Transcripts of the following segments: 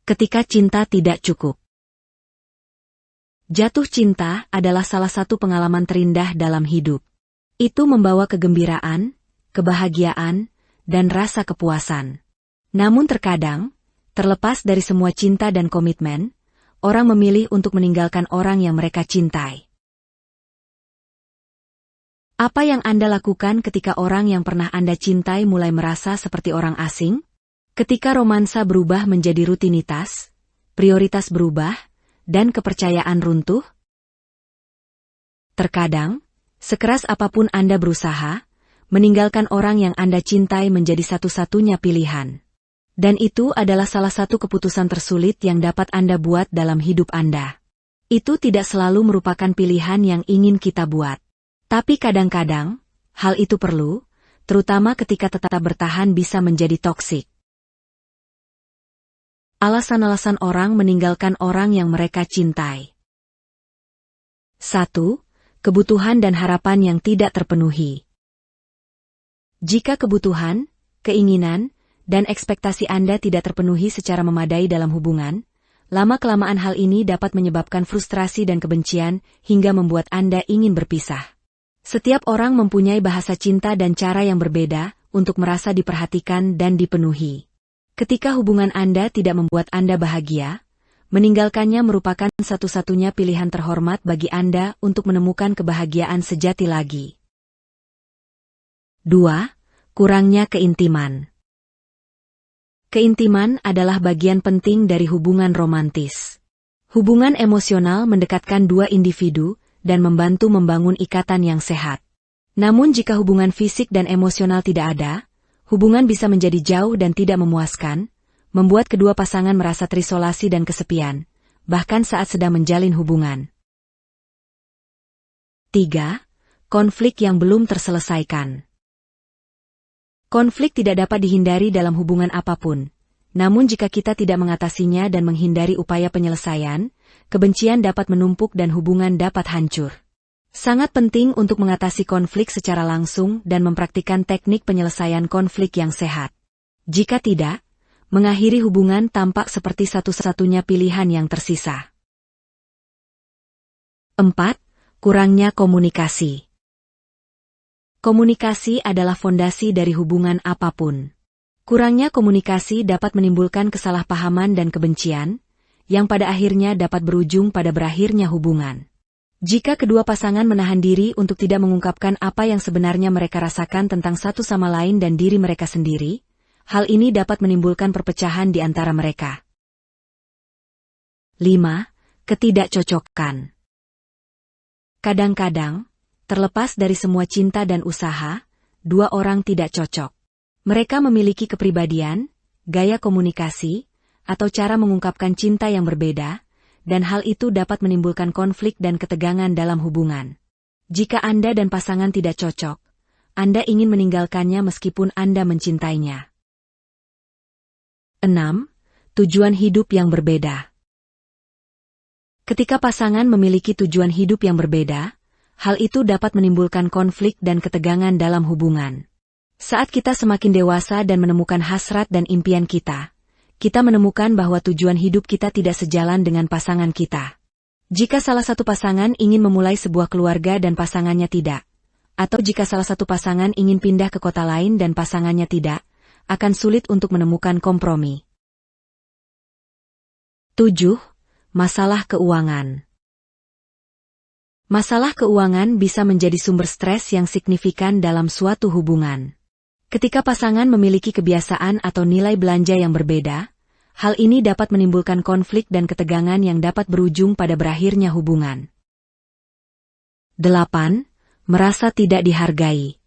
Ketika cinta tidak cukup. Jatuh cinta adalah salah satu pengalaman terindah dalam hidup. Itu membawa kegembiraan, kebahagiaan, dan rasa kepuasan. Namun terkadang, terlepas dari semua cinta dan komitmen, orang memilih untuk meninggalkan orang yang mereka cintai. Apa yang Anda lakukan ketika orang yang pernah Anda cintai mulai merasa seperti orang asing? Ketika romansa berubah menjadi rutinitas, prioritas berubah, dan kepercayaan runtuh? Terkadang, sekeras apapun Anda berusaha, meninggalkan orang yang Anda cintai menjadi satu-satunya pilihan. Dan itu adalah salah satu keputusan tersulit yang dapat Anda buat dalam hidup Anda. Itu tidak selalu merupakan pilihan yang ingin kita buat. Tapi kadang-kadang, hal itu perlu, terutama ketika tetap bertahan bisa menjadi toksik. Alasan-alasan orang meninggalkan orang yang mereka cintai. 1. Kebutuhan dan harapan yang tidak terpenuhi. Jika kebutuhan, keinginan, dan ekspektasi Anda tidak terpenuhi secara memadai dalam hubungan, lama-kelamaan hal ini dapat menyebabkan frustrasi dan kebencian hingga membuat Anda ingin berpisah. Setiap orang mempunyai bahasa cinta dan cara yang berbeda untuk merasa diperhatikan dan dipenuhi. Ketika hubungan Anda tidak membuat Anda bahagia, meninggalkannya merupakan satu-satunya pilihan terhormat bagi Anda untuk menemukan kebahagiaan sejati lagi. 2. Kurangnya keintiman. Keintiman adalah bagian penting dari hubungan romantis. Hubungan emosional mendekatkan dua individu dan membantu membangun ikatan yang sehat. Namun jika hubungan fisik dan emosional tidak ada, hubungan bisa menjadi jauh dan tidak memuaskan, membuat kedua pasangan merasa terisolasi dan kesepian, bahkan saat sedang menjalin hubungan. 3. Konflik yang belum terselesaikan. Konflik tidak dapat dihindari dalam hubungan apapun, namun jika kita tidak mengatasinya dan menghindari upaya penyelesaian, kebencian dapat menumpuk dan hubungan dapat hancur. Sangat penting untuk mengatasi konflik secara langsung dan mempraktikkan teknik penyelesaian konflik yang sehat. Jika tidak, mengakhiri hubungan tampak seperti satu-satunya pilihan yang tersisa. 4. Kurangnya komunikasi. Komunikasi adalah fondasi dari hubungan apapun. Kurangnya komunikasi dapat menimbulkan kesalahpahaman dan kebencian, yang pada akhirnya dapat berujung pada berakhirnya hubungan. Jika kedua pasangan menahan diri untuk tidak mengungkapkan apa yang sebenarnya mereka rasakan tentang satu sama lain dan diri mereka sendiri, hal ini dapat menimbulkan perpecahan di antara mereka. 5. Ketidakcocokan. Kadang-kadang, terlepas dari semua cinta dan usaha, dua orang tidak cocok. Mereka memiliki kepribadian, gaya komunikasi, atau cara mengungkapkan cinta yang berbeda, dan hal itu dapat menimbulkan konflik dan ketegangan dalam hubungan. Jika Anda dan pasangan tidak cocok, Anda ingin meninggalkannya meskipun Anda mencintainya. 6. Tujuan hidup yang berbeda. Ketika pasangan memiliki tujuan hidup yang berbeda, hal itu dapat menimbulkan konflik dan ketegangan dalam hubungan. Saat kita semakin dewasa dan menemukan hasrat dan impian kita menemukan bahwa tujuan hidup kita tidak sejalan dengan pasangan kita. Jika salah satu pasangan ingin memulai sebuah keluarga dan pasangannya tidak, atau jika salah satu pasangan ingin pindah ke kota lain dan pasangannya tidak, akan sulit untuk menemukan kompromi. 7. Masalah keuangan. Masalah keuangan bisa menjadi sumber stres yang signifikan dalam suatu hubungan. Ketika pasangan memiliki kebiasaan atau nilai belanja yang berbeda, hal ini dapat menimbulkan konflik dan ketegangan yang dapat berujung pada berakhirnya hubungan. 8. Merasa tidak dihargai.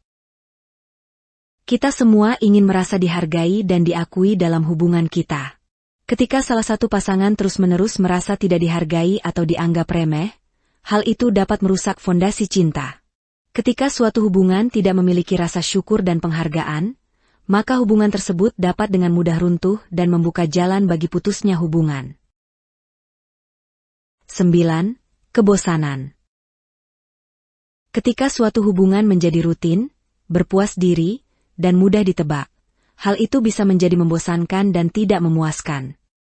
Kita semua ingin merasa dihargai dan diakui dalam hubungan kita. Ketika salah satu pasangan terus-menerus merasa tidak dihargai atau dianggap remeh, hal itu dapat merusak fondasi cinta. Ketika suatu hubungan tidak memiliki rasa syukur dan penghargaan, maka hubungan tersebut dapat dengan mudah runtuh dan membuka jalan bagi putusnya hubungan. 9. Kebosanan. Ketika suatu hubungan menjadi rutin, berpuas diri, dan mudah ditebak, hal itu bisa menjadi membosankan dan tidak memuaskan.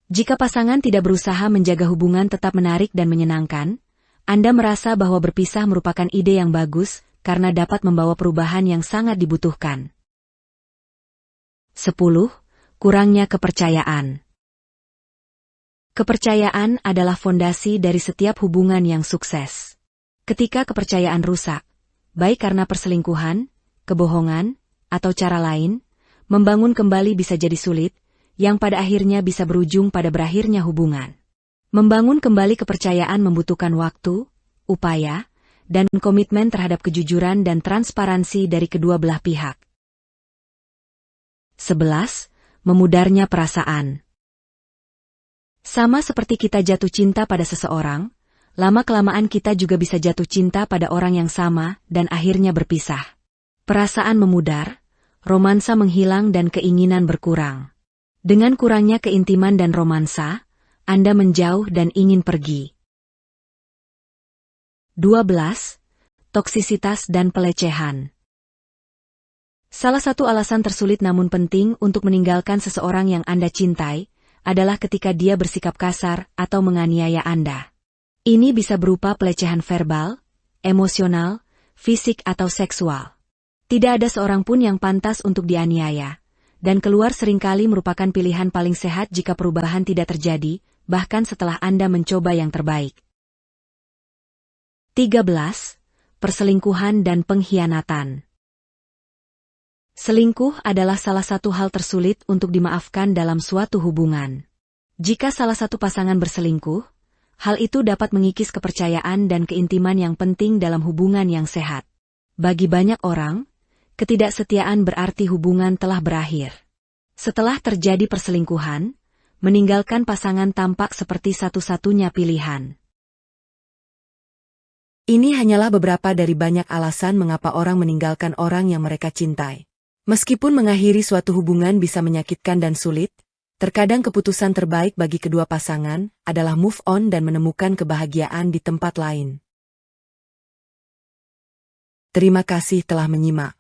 Jika pasangan tidak berusaha menjaga hubungan tetap menarik dan menyenangkan, Anda merasa bahwa berpisah merupakan ide yang bagus karena dapat membawa perubahan yang sangat dibutuhkan. 10. Kurangnya kepercayaan. Kepercayaan adalah fondasi dari setiap hubungan yang sukses. Ketika kepercayaan rusak, baik karena perselingkuhan, kebohongan, atau cara lain, membangun kembali bisa jadi sulit, yang pada akhirnya bisa berujung pada berakhirnya hubungan. Membangun kembali kepercayaan membutuhkan waktu, upaya, dan komitmen terhadap kejujuran dan transparansi dari kedua belah pihak. 11. Memudarnya perasaan. Sama seperti kita jatuh cinta pada seseorang, lama-kelamaan kita juga bisa jatuh cinta pada orang yang sama dan akhirnya berpisah. Perasaan memudar, romansa menghilang dan keinginan berkurang. Dengan kurangnya keintiman dan romansa, Anda menjauh dan ingin pergi. 12. Toksisitas dan pelecehan. Salah satu alasan tersulit namun penting untuk meninggalkan seseorang yang Anda cintai, adalah ketika dia bersikap kasar atau menganiaya Anda. Ini bisa berupa pelecehan verbal, emosional, fisik atau seksual. Tidak ada seorang pun yang pantas untuk dianiaya, dan keluar seringkali merupakan pilihan paling sehat jika perubahan tidak terjadi, bahkan setelah Anda mencoba yang terbaik. 13. Perselingkuhan dan pengkhianatan. Selingkuh adalah salah satu hal tersulit untuk dimaafkan dalam suatu hubungan. Jika salah satu pasangan berselingkuh, hal itu dapat mengikis kepercayaan dan keintiman yang penting dalam hubungan yang sehat. Bagi banyak orang, ketidaksetiaan berarti hubungan telah berakhir. Setelah terjadi perselingkuhan, meninggalkan pasangan tampak seperti satu-satunya pilihan. Ini hanyalah beberapa dari banyak alasan mengapa orang meninggalkan orang yang mereka cintai. Meskipun mengakhiri suatu hubungan bisa menyakitkan dan sulit, terkadang keputusan terbaik bagi kedua pasangan adalah move on dan menemukan kebahagiaan di tempat lain. Terima kasih telah menyimak.